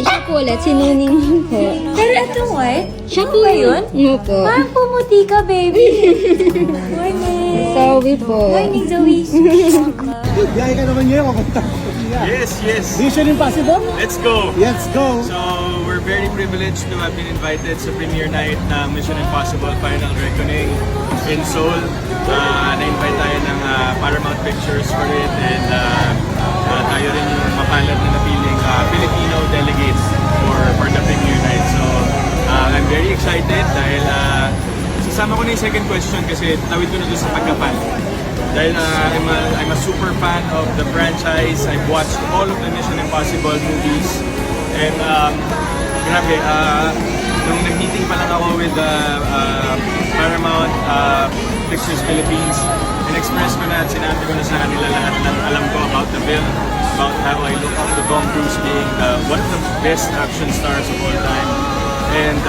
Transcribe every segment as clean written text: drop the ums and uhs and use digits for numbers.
siya po ulit, si Nuning po. Pero ito what? Siya Ano po ba yun? Opo. Parang pumuti ka, baby. Morning. Zoe po. Morning, Zoe. Biyahe ka naman ngayon, kapunta ko. Yes. Mission Impossible? Let's go. Let's go. So, we're very privileged to have been invited sa premiere night ng Mission Impossible Final Reckoning in Seoul. Na-invite tayo ng Paramount Pictures for it, and tayo rin yung mapalad na napiling Filipino delegates for the premiere night. So, I'm very excited dahil sasama ko na yung second question kasi tawid ko na doon sa pagkapan. Dahil I'm a super fan of the franchise. I've watched all of the Mission Impossible movies. And grabe, nung nag-meeting pa lang ako with Paramount Pictures Philippines, in-express ko na at sinabi ko na sa kanila lahat ng alam ko about the film, about how I look up to Tom Cruise being one of the best action stars of all time. And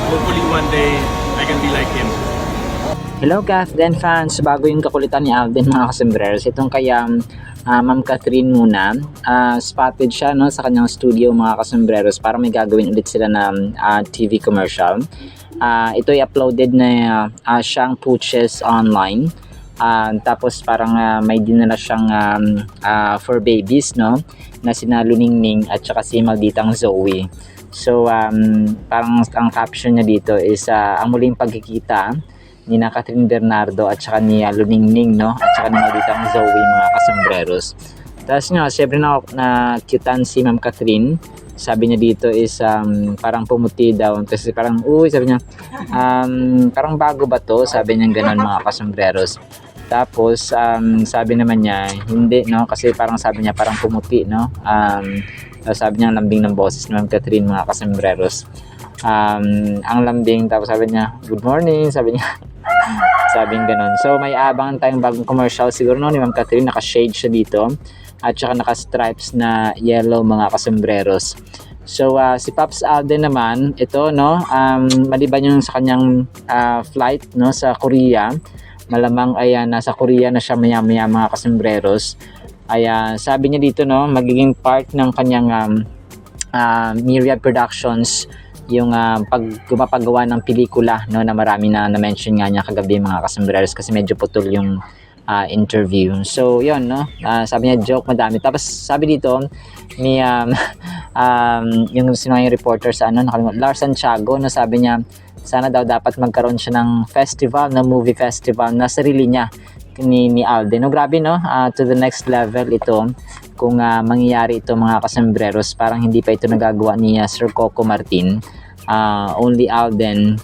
hopefully one day I can be like him. Hello Kathden fans, bago yung kakulitan ni Alden mga kasembreros, itong kaya Ma'am Catherine muna, spotted siya no, sa kanyang studio mga kasembreros para may gagawin ulit sila na TV commercial. Ito ay uploaded na siyang purchase online, tapos parang may dinala siyang for babies no, na sina Luningning at saka si Malditang Zoe. So parang ang caption niya dito is ang muling pagkikita ni na Catherine Bernardo at saka ni Luningning no, at saka ni Malditang Zoe mga kasembreros. Tapos nga syempre na cutean si Ma'am Catherine. Sabi niya dito is parang pumuti daw kasi parang sabi niya parang bago ba to, sabi niya gano'n mga kasembreros. Tapos sabi naman niya hindi no, kasi parang sabi niya parang pumuti no. Sabi niya ang lambing ng boses ni Ma'am Catherine mga kasembreros. Ang lambing, tapos sabi niya good morning, sabi niya sabing ganon. So may abangan tayong bagong commercial siguro no, ni Ma'am Catherine. Naka-shade siya dito at saka naka-stripes na yellow mga kasembreros. So si Pops Alden naman ito no, maliban yung sa kanyang flight no sa Korea, malamang ay nasa Korea na siya maya-maya mga kasembreros. Ay sabi niya dito no, magiging part ng kanyang Myriad Productions yung pagpapagawa ng pelikula no, na marami na na-mention nga niya kagabi mga kasembreros kasi medyo putol yung interview. So yun no, sabi niya joke madami. Tapos sabi dito ni yung sinong reporter sa nakalimutan, Lars Santiago no, sabi niya sana daw dapat magkaroon siya ng festival, na movie festival na sarili niya ni Alden. No, grabe no, to the next level ito kung mangyayari ito mga kasembreros. Parang hindi pa ito nagagawa ni Sir Coco Martin. Only Alden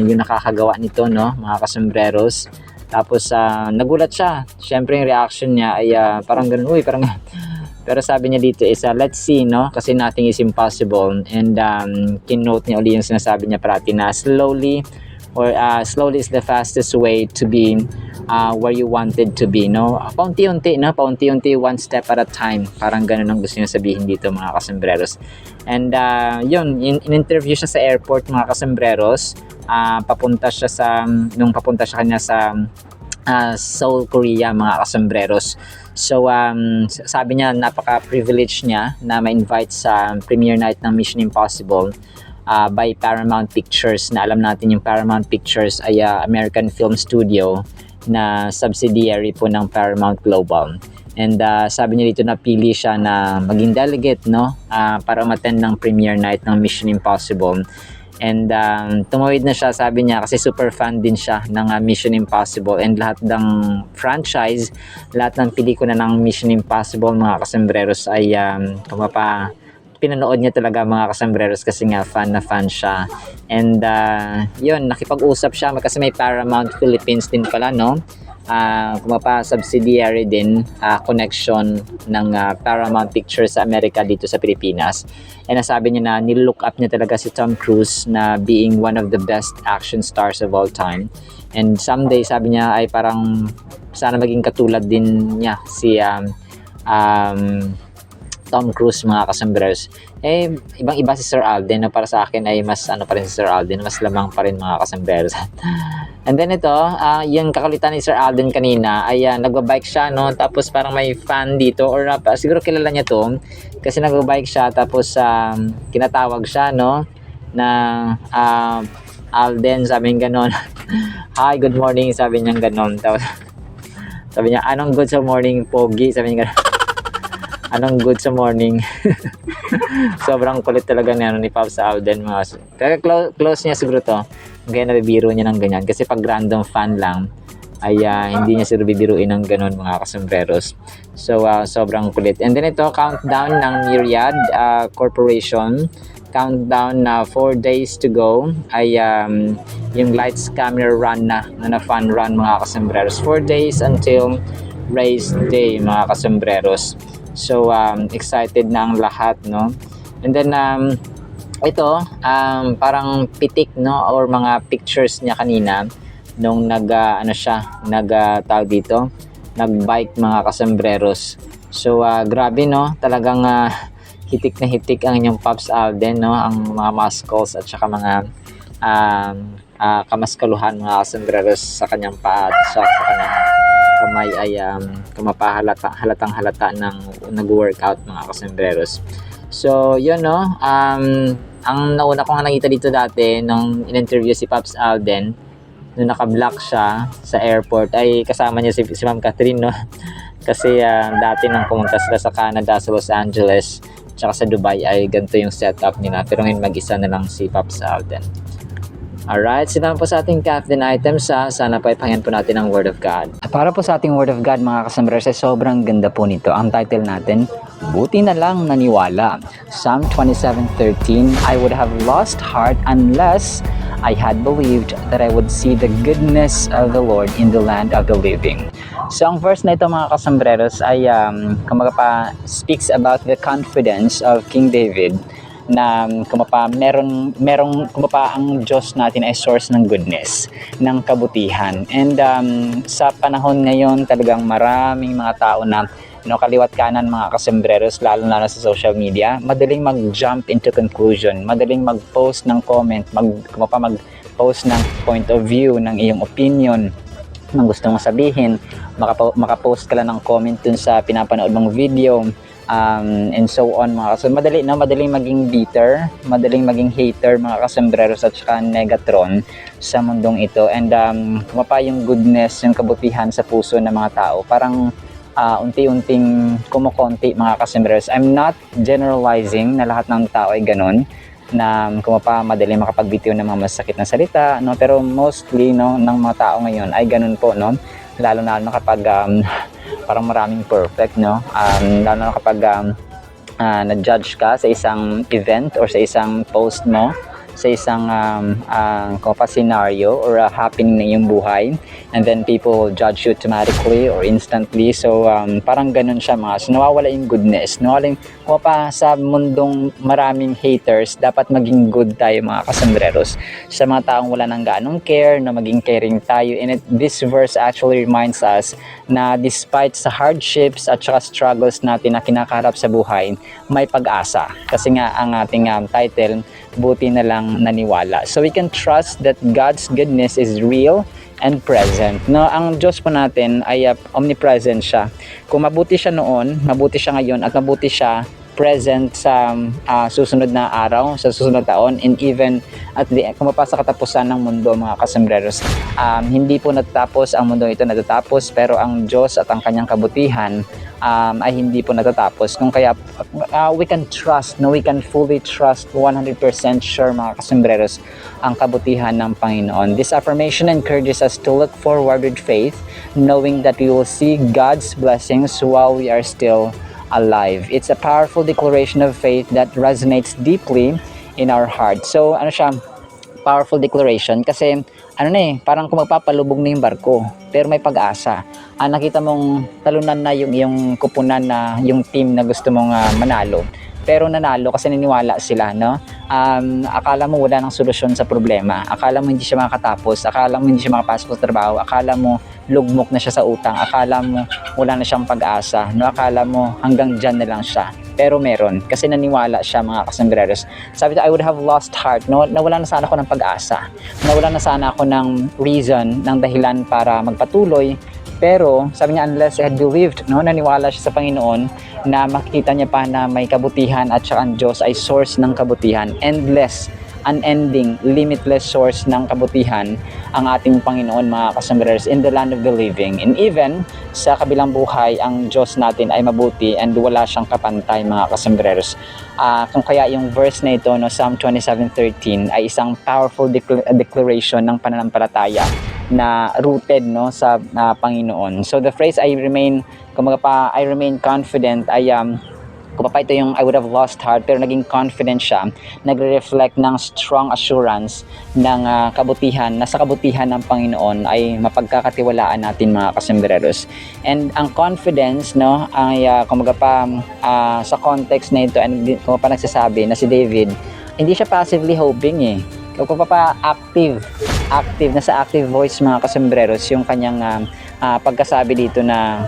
yung nakakagawa nito no mga kasembreros. Tapos nagulat siya. Syempre yung reaction niya ay parang ganun, parang pero sabi niya dito is let's see no, kasi nothing is impossible. And kinote niya uli yung sinasabi niya parati na slowly is the fastest way to be where you wanted to be no. Paunti-unti no, paunti-unti, one step at a time, parang ganun ang gusto niya sabihin dito mga kasembreros. And yun, in-interview siya sa airport mga kasembreros. Papunta siya kanya sa Seoul, Korea mga kasembreros. So sabi niya napaka-privilege niya na ma-invite sa premiere night ng Mission Impossible by Paramount Pictures, na alam natin yung Paramount Pictures ay American Film Studio na subsidiary po ng Paramount Global. And sabi niya dito napili siya na maging delegate no, para umattend ng premiere night ng Mission Impossible. And tumawid na siya, sabi niya, kasi super fan din siya ng Mission Impossible and lahat ng franchise, lahat ng pelikula ng Mission Impossible mga kasembreros ay pinanood niya talaga mga kasembreros kasi nga fan na fan siya. And yun, nakipag-usap siya kasi may Paramount Philippines din pala no, subsidiary din, connection ng Paramount Pictures sa Amerika dito sa Pilipinas. And nasabi niya na nilook up niya talaga si Tom Cruise na being one of the best action stars of all time. And someday sabi niya ay parang sana maging katulad din niya si Tom Cruise mga kasombrers. Eh, ibang-iba si Sir Alden, no? Para sa akin ay mas ano pa rin si Sir Alden, mas lamang pa rin mga kasombrers. And then ito, yung kakulitan ni Sir Alden kanina ay nagbabike siya, no? Tapos parang may fan dito or siguro kilala niya to kasi nagbabike siya tapos kinatawag siya, no? Na Alden, sabi niya ganon. Hi, good morning, sabi niya ganon. Tapos sabi niya, anong good sa morning, Pogi? Sabi niya ganon. Anong good sa morning? Sobrang kulit talaga ni Pops Alden mga. Pero close niya siguro to. Kaya nabibiro niya ng ganyan. Kasi pag random fan lang, ay hindi niya siguro bibiruin ng ganon mga kasomberos. So, sobrang kulit. And then ito, countdown ng Myriad Corporation. Countdown na 4 days to go ay yung lights camera run na fun run mga kasomberos. 4 days until race day mga kasomberos. So excited na ang lahat, no? And then ito parang pitik, no, or mga pictures niya kanina nung tawag dito, nagbike mga kasomberos. So grabe, no, talagang hitik na hitik ang inyong Pops Alden, no, ang mga muscles at saka mga kamaskaluhan mga kasomberos sa kanyang paa at sa kanyang kamay ay halatang halata ng nag-workout mga kasomberos. So yun, no, ang nauna ko nga nakita dito dati nung in-interview si Pops Alden nung naka-block siya sa airport ay kasama niya si Ma'am Catherine, no. Kasi dati nang pumunta sila sa Canada, sa Los Angeles tsaka sa Dubai ay ganito yung setup nila, pero ngayon mag-isa na lang si Pops Alden. Alright, sinaman po sa ating Captain items sana po ipahinggan po natin ang Word of God. Para po sa ating Word of God mga kasombrers ay sobrang ganda po nito. Ang title natin, Buti na lang naniwala. Psalm 27:13, I would have lost heart unless I had believed that I would see the goodness of the Lord in the land of the living. So ang verse na ito mga kasombrers ay speaks about the confidence of King David na merong ang Diyos natin ay source ng goodness, ng kabutihan. And sa panahon ngayon talagang maraming mga tao na kaliwat kanan mga kasombrero, lalo na sa social media, madaling mag-jump into conclusion, madaling mag-post ng comment, mag-post ng point of view, ng iyong opinion, ng gusto mong sabihin, makapost ka lang ng comment dun sa pinapanood mong video, and so on mga kasombrero. Madaling maging bitter, madaling maging hater mga kasombrero at saka negatron sa mundong ito. And yung goodness, yung kabutihan sa puso ng mga tao parang unti-unting kumukonti mga kasombrero. I'm not generalizing na lahat ng tao ay ganun, na madaling makapagbitiw ng mga masakit na salita, no? Pero mostly, no, ng mga tao ngayon ay ganun po, no? Lalo na kapag parang maraming perfect, no? Lalo na kapag na-judge ka sa isang event or sa isang post mo, sa isang scenario or happening na iyong buhay, and then people will judge you automatically or instantly. So parang ganun siya so nawawala yung goodness, nawawala yung sa mundong maraming haters. Dapat maging good tayo mga kasombrero sa mga taong wala nang ganong care, na maging caring tayo. And this verse actually reminds us na despite sa hardships at saka struggles natin na kinakaharap sa buhay, may pag-asa. Kasi nga ang ating title, Buti na lang naniwala. So we can trust that God's goodness is real and present. No, ang Diyos po natin ay omnipresent siya. Kung mabuti siya noon, mabuti siya ngayon, at mabuti siya present sa susunod na araw, sa susunod na taon, and even at kung sa katapusan ng mundo mga kasombrero. Hindi po natatapos ang mundo ito, natatapos, pero ang Diyos at ang kanyang kabutihan ay hindi po natatapos. Kung kaya we can trust, we can fully trust 100% sure mga kasombrero ang kabutihan ng Panginoon. This affirmation encourages us to look forward with faith, knowing that we will see God's blessings while we are still alive. It's a powerful declaration of faith that resonates deeply in our heart. So powerful declaration kasi parang kung magpapalubog na yung barko pero may pag-asa. Nakita mong talunan na yung iyong kupunan na yung team na gusto mong manalo, pero nanalo kasi niniwala sila, no? Akala mo wala nang solusyon sa problema, akala mo hindi siya makakatapos, akala mo hindi siya makapasok sa trabaho, akala mo lugmok na siya sa utang, akala mo wala na siyang pag-asa, no? Akala mo hanggang dyan na lang siya. pero meron. Kasi naniwala siya mga kasembreros. Sabi ko, I would have lost heart. No? Nawala na sana ako ng pag-asa. Nawala na sana ako ng reason, ng dahilan para magpatuloy. Pero sabi niya, unless I had believed, no? Naniwala siya sa Panginoon na makikita niya pa na may kabutihan at saka ang Diyos ay source ng kabutihan. Endless, unending, limitless source ng kabutihan ang ating Panginoon mga kasembreros in the land of the living. And even sa kabilang buhay, ang Diyos natin ay mabuti and wala siyang kapantay mga kasembreros. Kung kaya yung verse na ito, no, Psalm 27:13 ay isang powerful declaration ng pananampalataya na rooted, no, sa Panginoon. So the phrase I remain confident ay kung pa ito yung I would have lost heart, pero naging confident siya, nagre-reflect ng strong assurance ng kabutihan, na sa kabutihan ng Panginoon ay mapagkakatiwalaan natin mga kasembreros. And ang confidence, no, ay sa context na ito, and kung pa nagsasabi na si David, hindi siya passively hoping eh. Kung pa active, nasa active voice mga kasembreros, yung kanyang pagkasabi dito na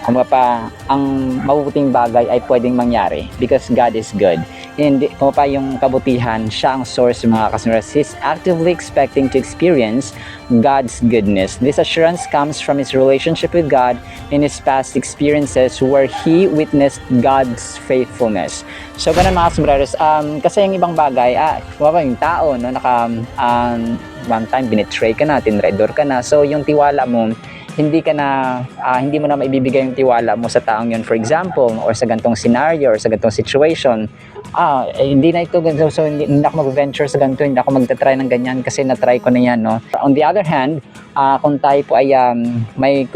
ang mabubuting bagay ay pwedeng mangyari because God is good. Hindi yung kabutihan, siya ang source mga kasembreros. He's actively expecting to experience God's goodness. This assurance comes from his relationship with God in his past experiences where he witnessed God's faithfulness. So ganun mga kasembreros, kasi yung ibang bagay, yung tao, no, one time binetray ka na, tinraidor ka na, so yung tiwala mo, hindi mo na maibibigay yung tiwala mo sa taong yun, for example, or sa gantong scenario or sa gantong situation. Hindi na ito, so hindi ako mag-venture sa ganito, hindi ako magta-try ng ganyan kasi na-try ko na yan, no. On the other hand, kung tayo po ay may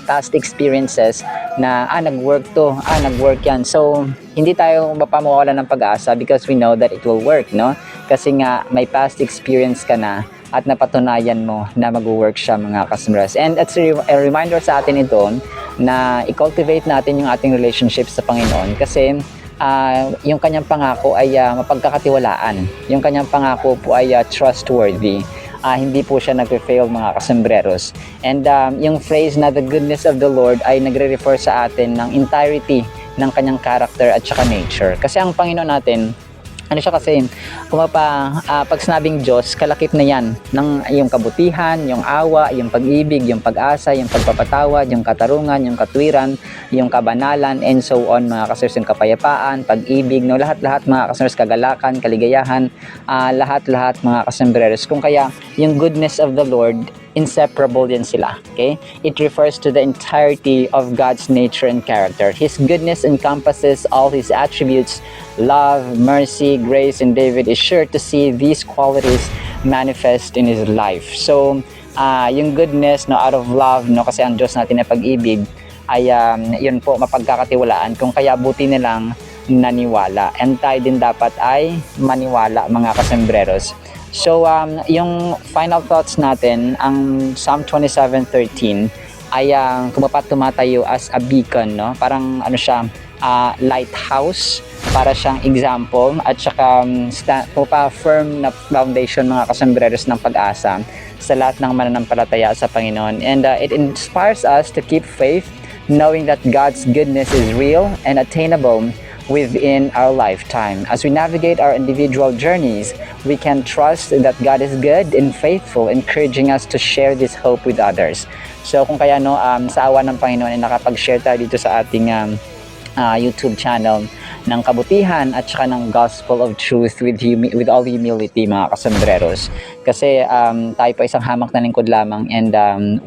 past experiences na nag-work yan, so hindi tayo mawawala ng pag-asa because we know that it will work, no, kasi nga may past experience ka na at napatunayan mo na mag-work siya mga kasembreros. And it's a reminder sa atin ito na i-cultivate natin yung ating relationship sa Panginoon kasi yung kanyang pangako ay mapagkakatiwalaan. Yung kanyang pangako po ay trustworthy. Hindi po siya nag-fail mga kasembreros. And yung phrase na the goodness of the Lord ay nagre-refer sa atin ng entirety ng kanyang character at saka nature. Kasi ang Panginoon natin, pag sinabing Diyos, kalakip na yan ng yung kabutihan, yung awa, yung pag-ibig, yung pag-asa, yung pagpapatawad, yung katarungan, yung katwiran, yung kabanalan, and so on mga kasers, yung kapayapaan, pag-ibig, no, lahat-lahat mga kasers, kagalakan, kaligayahan, lahat-lahat mga kasembreros. Kung kaya yung goodness of the Lord, inseparable din sila. Okay? It refers to the entirety of God's nature and character. His goodness encompasses all his attributes, love, mercy, grace, and David is sure to see these qualities manifest in his life. So, yung goodness, no, out of love, no, kasi ang Diyos natin na pag-ibig ay yun po mapagkakatiwalaan. Kung kaya buti nilang naniwala. And tayo din dapat ay maniwala mga kasembreros. So, yung final thoughts natin, ang Psalm 27:13 ay tumatayo as a beacon, no? Parang siya, lighthouse, para siyang example at saka firm na foundation mga kasembreros ng pag-asa sa lahat ng mananampalataya sa Panginoon. And it inspires us to keep faith, knowing that God's goodness is real and attainable within our lifetime. As we navigate our individual journeys, we can trust that God is good and faithful, encouraging us to share this hope with others. So kung kaya sa awa ng Panginoon ay nakapag-share tayo dito sa ating YouTube channel ng kabutihan at saka ng gospel of truth with all humility mga kasembreros. Kasi tayo pa isang hamak na lingkod lamang, and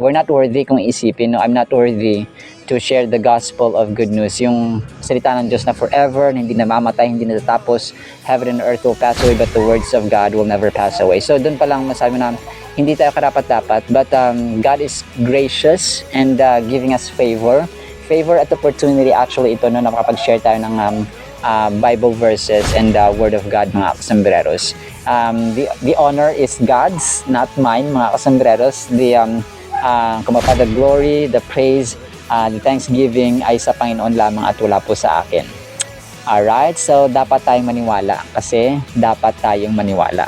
we're not worthy kung isipin, no, I'm not worthy to share the gospel of good news, yung salita ng Diyos na forever, na hindi namamatay, hindi natatapos, heaven and earth will pass away but the words of God will never pass away. So doon pa lang masabi na hindi tayo karapat-dapat, but God is gracious and giving us favor at opportunity actually ito, no, na makapag-share tayo ng Bible verses and Word of God mga kasembreros. The honor is God's, not mine mga kasembreros. The glory, the praise, the thanksgiving ay sa Panginoon lamang at wala po sa akin. Alright, so dapat tayong maniwala kasi dapat tayong maniwala.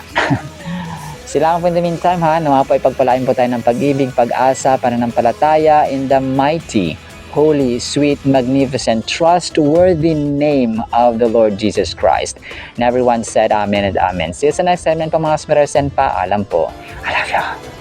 Sila po in the meantime, nawa po ipagpalain po tayo ng pag-ibig, pag-asa, pananampalataya in the mighty, holy, sweet, magnificent, trustworthy name of the Lord Jesus Christ. And everyone said amen and amen. See you sa next segment po mga kasmeres and paalam po. I love you.